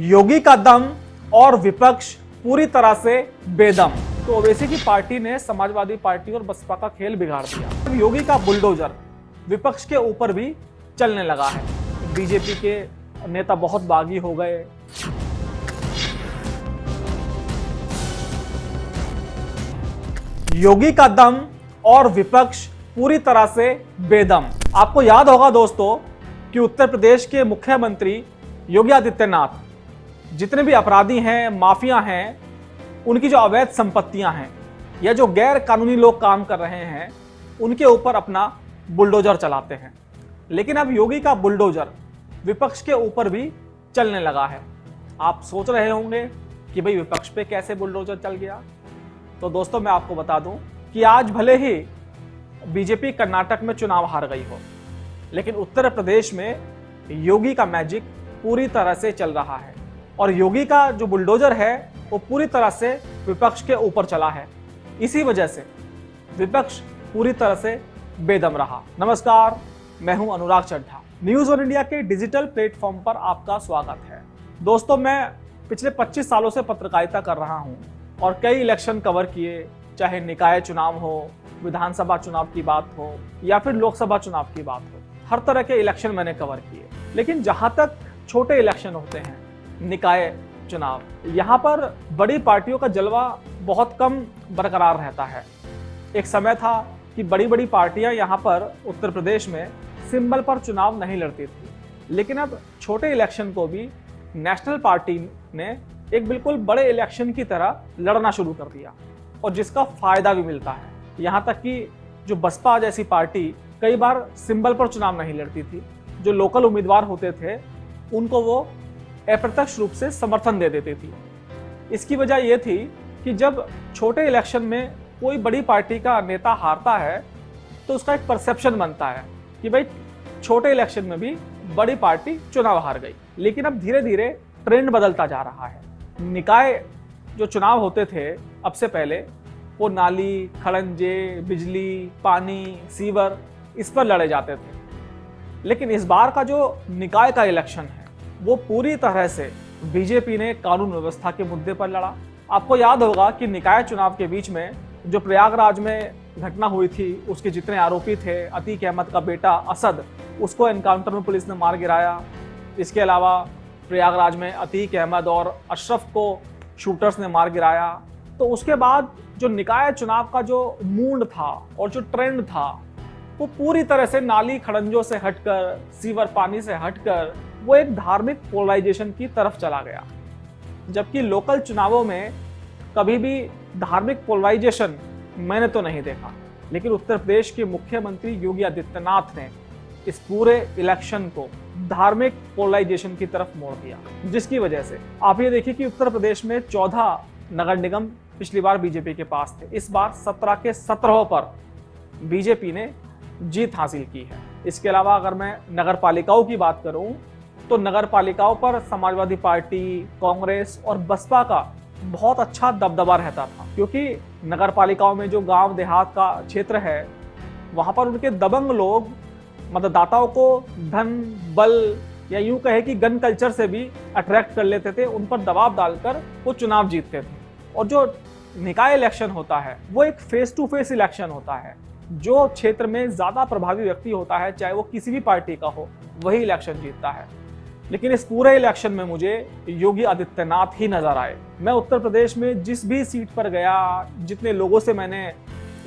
योगी का दम और विपक्ष पूरी तरह से बेदम। तो ओवैसी की पार्टी ने समाजवादी पार्टी और बसपा का खेल बिगाड़ दिया। योगी का बुलडोजर विपक्ष के ऊपर भी चलने लगा है। बीजेपी के नेता बहुत बागी हो गए। योगी का दम और विपक्ष पूरी तरह से बेदम। आपको याद होगा दोस्तों कि उत्तर प्रदेश के मुख्यमंत्री योगी आदित्यनाथ जितने भी अपराधी हैं, माफिया हैं, उनकी जो अवैध संपत्तियां हैं या जो गैर कानूनी लोग काम कर रहे हैं, उनके ऊपर अपना बुलडोजर चलाते हैं। लेकिन अब योगी का बुलडोजर विपक्ष के ऊपर भी चलने लगा है। आप सोच रहे होंगे कि भाई विपक्ष पे कैसे बुलडोजर चल गया। तो दोस्तों मैं आपको बता दूं कि आज भले ही बीजेपी कर्नाटक में चुनाव हार गई हो, लेकिन उत्तर प्रदेश में योगी का मैजिक पूरी तरह से चल रहा है और योगी का जो बुलडोजर है वो पूरी तरह से विपक्ष के ऊपर चला है। इसी वजह से विपक्ष पूरी तरह से बेदम रहा। नमस्कार, मैं हूं अनुराग चड्ढा। न्यूज वन इंडिया के डिजिटल प्लेटफॉर्म पर आपका स्वागत है। दोस्तों मैं पिछले 25 सालों से पत्रकारिता कर रहा हूं और कई इलेक्शन कवर किए, चाहे निकाय चुनाव हो, विधानसभा चुनाव की बात हो या फिर लोकसभा चुनाव की बात हो। हर तरह के इलेक्शन मैंने कवर किए। लेकिन जहां तक छोटे इलेक्शन होते हैं, निकाय चुनाव, यहाँ पर बड़ी पार्टियों का जलवा बहुत कम बरकरार रहता है। एक समय था कि बड़ी बड़ी पार्टियां यहाँ पर उत्तर प्रदेश में सिंबल पर चुनाव नहीं लड़ती थी, लेकिन अब छोटे इलेक्शन को भी नेशनल पार्टी ने एक बिल्कुल बड़े इलेक्शन की तरह लड़ना शुरू कर दिया और जिसका फायदा भी मिलता है। यहाँ तक कि जो बसपा जैसी पार्टी कई बार सिंबल पर चुनाव नहीं लड़ती थी, जो लोकल उम्मीदवार होते थे उनको वो अप्रत्यक्ष रूप से समर्थन दे देती थी। इसकी वजह यह थी कि जब छोटे इलेक्शन में कोई बड़ी पार्टी का नेता हारता है तो उसका एक परसेप्शन बनता है कि भाई छोटे इलेक्शन में भी बड़ी पार्टी चुनाव हार गई। लेकिन अब धीरे धीरे ट्रेंड बदलता जा रहा है। निकाय जो चुनाव होते थे अब से पहले, वो नाली, खड़ंजे, बिजली, पानी, सीवर, इस पर लड़े जाते थे। लेकिन इस बार का जो निकाय का इलेक्शन है वो पूरी तरह से बीजेपी ने कानून व्यवस्था के मुद्दे पर लड़ा। आपको याद होगा कि निकाय चुनाव के बीच में जो प्रयागराज में घटना हुई थी, उसके जितने आरोपी थे, अतीक अहमद का बेटा असद, उसको एनकाउंटर में पुलिस ने मार गिराया। इसके अलावा प्रयागराज में अतीक अहमद और अशरफ को शूटर्स ने मार गिराया। तो उसके बाद जो निकाय चुनाव का जो मूड था और जो ट्रेंड था वो पूरी तरह से नाली खड़ंजों से हटकर, सीवर पानी से हटकर वो एक धार्मिक पोलराइजेशन की तरफ चला गया। जबकि लोकल चुनावों में कभी भी धार्मिक पोलराइजेशन मैंने तो नहीं देखा, लेकिन उत्तर प्रदेश के मुख्यमंत्री योगी आदित्यनाथ ने इस पूरे इलेक्शन को धार्मिक पोलराइजेशन की तरफ मोड़ दिया, जिसकी वजह से आप ये देखिए कि उत्तर प्रदेश में 14 नगर निगम पिछली बार बीजेपी के पास थे। इस बार 17 के 17 पर बीजेपी ने जीत हासिल की है। इसके अलावा अगर मैं नगर पालिकाओं की बात करूं तो नगर पालिकाओं पर समाजवादी पार्टी, कांग्रेस और बसपा का बहुत अच्छा दबदबा रहता था, क्योंकि नगर पालिकाओं में जो गांव देहात का क्षेत्र है वहां पर उनके दबंग लोग मतदाताओं को धन, बल या यूं कहे कि गन कल्चर से भी अट्रैक्ट कर लेते थे, उन पर दबाव डालकर वो चुनाव जीतते थे। और जो निकाय इलेक्शन होता है वो एक फेस टू फेस इलेक्शन होता है। जो क्षेत्र में ज्यादा प्रभावी व्यक्ति होता है, चाहे वो किसी भी पार्टी का हो, वही इलेक्शन जीतता है। लेकिन इस पूरे इलेक्शन में मुझे योगी आदित्यनाथ ही नजर आए। मैं उत्तर प्रदेश में जिस भी सीट पर गया, जितने लोगों से मैंने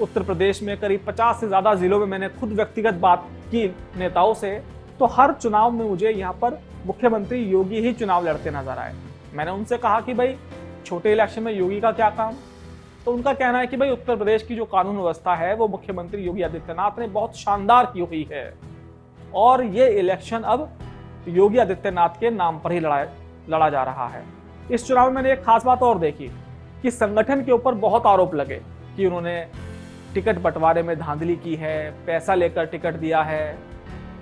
उत्तर प्रदेश में करीब 50 से ज्यादा जिलों में मैंने खुद व्यक्तिगत बात की नेताओं से, तो हर चुनाव में मुझे यहाँ पर मुख्यमंत्री योगी ही चुनाव लड़ते नजर आए। मैंने उनसे कहा कि भाई छोटे इलेक्शन में योगी का क्या काम। तो उनका कहना है कि भाई उत्तर प्रदेश की जो कानून व्यवस्था है वो मुख्यमंत्री योगी आदित्यनाथ ने बहुत शानदार की हुई है और ये इलेक्शन अब योगी आदित्यनाथ के नाम पर ही लड़ा जा रहा है। इस चुनाव में मैंने एक खास बात और देखी कि संगठन के ऊपर बहुत आरोप लगे कि उन्होंने टिकट बंटवारे में धांधली की है, पैसा लेकर टिकट दिया है,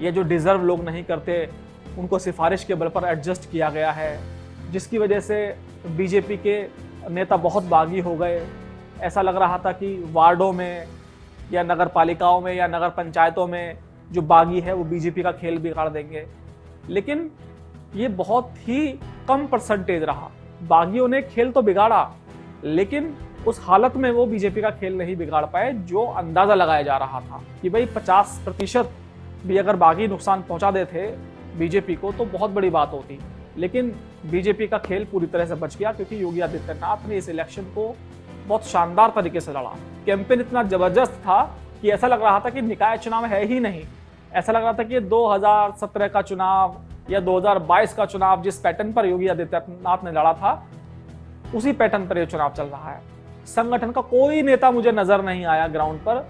ये जो डिजर्व लोग नहीं करते उनको सिफारिश के बल पर एडजस्ट किया गया है, जिसकी वजह से बीजेपी के नेता बहुत बागी हो गए। ऐसा लग रहा था कि वार्डों में या नगर पालिकाओं में या नगर पंचायतों में जो बागी है वो बीजेपी का खेल बिगाड़ देंगे। लेकिन ये बहुत ही कम परसेंटेज रहा। बागियों ने खेल तो बिगाड़ा, लेकिन उस हालत में वो बीजेपी का खेल नहीं बिगाड़ पाए जो अंदाजा लगाया जा रहा था कि भाई 50% भी अगर बागी नुकसान पहुंचा देते बीजेपी को तो बहुत बड़ी बात होती। लेकिन बीजेपी का खेल पूरी तरह से बच गया, क्योंकि योगी आदित्यनाथ ने इस इलेक्शन को बहुत शानदार तरीके से लड़ा। कैंपेन इतना जबरदस्त था कि ऐसा लग रहा था कि निकाय चुनाव है ही नहीं। ऐसा लग रहा था कि 2017 का चुनाव या 2022 का चुनाव जिस पैटर्न पर योगी आदित्यनाथ ने लड़ा था, उसी पैटर्न पर यह चुनाव चल रहा है। संगठन का कोई नेता मुझे नजर नहीं आया ग्राउंड पर,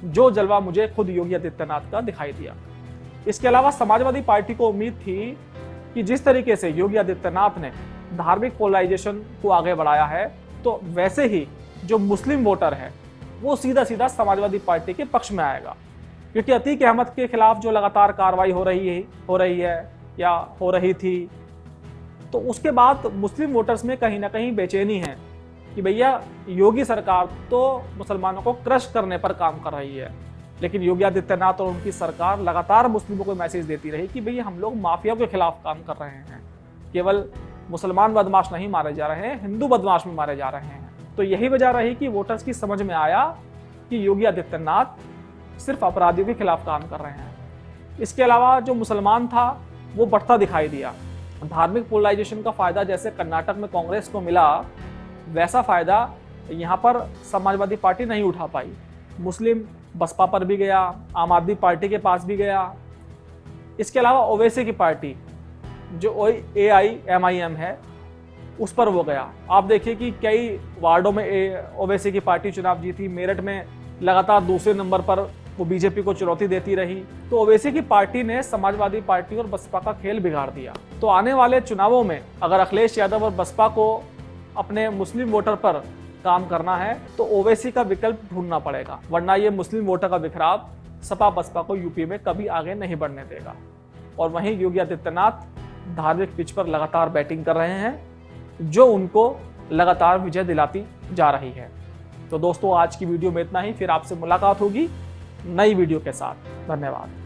जो जलवा मुझे खुद योगी आदित्यनाथ का दिखाई दिया। इसके अलावा समाजवादी पार्टी को उम्मीद थी कि जिस तरीके से योगी आदित्यनाथ ने धार्मिक पोलराइजेशन को आगे बढ़ाया है, तो वैसे ही जो मुस्लिम वोटर है वो सीधा सीधा समाजवादी पार्टी के पक्ष में आएगा, क्योंकि अतीक अहमद के खिलाफ जो लगातार कार्रवाई हो रही है या हो रही थी, तो उसके बाद मुस्लिम वोटर्स में कहीं ना कहीं बेचैनी है कि भैया योगी सरकार तो मुसलमानों को क्रश करने पर काम कर रही है। लेकिन योगी आदित्यनाथ और उनकी सरकार लगातार मुस्लिमों को मैसेज देती रही कि भैया हम लोग माफिया के खिलाफ काम कर रहे हैं, केवल मुसलमान बदमाश नहीं मारे जा रहे हैं, हिंदू बदमाश भी मारे जा रहे हैं। तो यही वजह रही कि वोटर्स की समझ में आया कि योगी आदित्यनाथ सिर्फ अपराधियों के खिलाफ काम कर रहे हैं। इसके अलावा जो मुसलमान था वो बढ़ता दिखाई दिया। धार्मिक पोलराइजेशन का फायदा जैसे कर्नाटक में कांग्रेस को मिला, वैसा फायदा यहाँ पर समाजवादी पार्टी नहीं उठा पाई। मुस्लिम बसपा पर भी गया, आम आदमी पार्टी के पास भी गया। इसके अलावा ओवैसी की पार्टी जो AIMIM है उस पर वो गया। आप देखिए कि कई वार्डों में ओवैसी की पार्टी चुनाव जीती। मेरठ में लगातार दूसरे नंबर पर वो बीजेपी को चुनौती देती रही। तो ओवैसी की पार्टी ने समाजवादी पार्टी और बसपा का खेल बिगाड़ दिया। तो आने वाले चुनावों में अगर अखिलेश यादव और बसपा को अपने मुस्लिम वोटर पर काम करना है तो ओवैसी का विकल्प ढूंढना पड़ेगा, वरना ये मुस्लिम वोटर का बिखराव सपा बसपा को यूपी में कभी आगे नहीं बढ़ने देगा। और वहीं योगी आदित्यनाथ धार्मिक पिच पर लगातार बैटिंग कर रहे हैं, जो उनको लगातार विजय दिलाती जा रही है। तो दोस्तों, आज की वीडियो में इतना ही। फिर आपसे मुलाकात होगी नई वीडियो के साथ। धन्यवाद।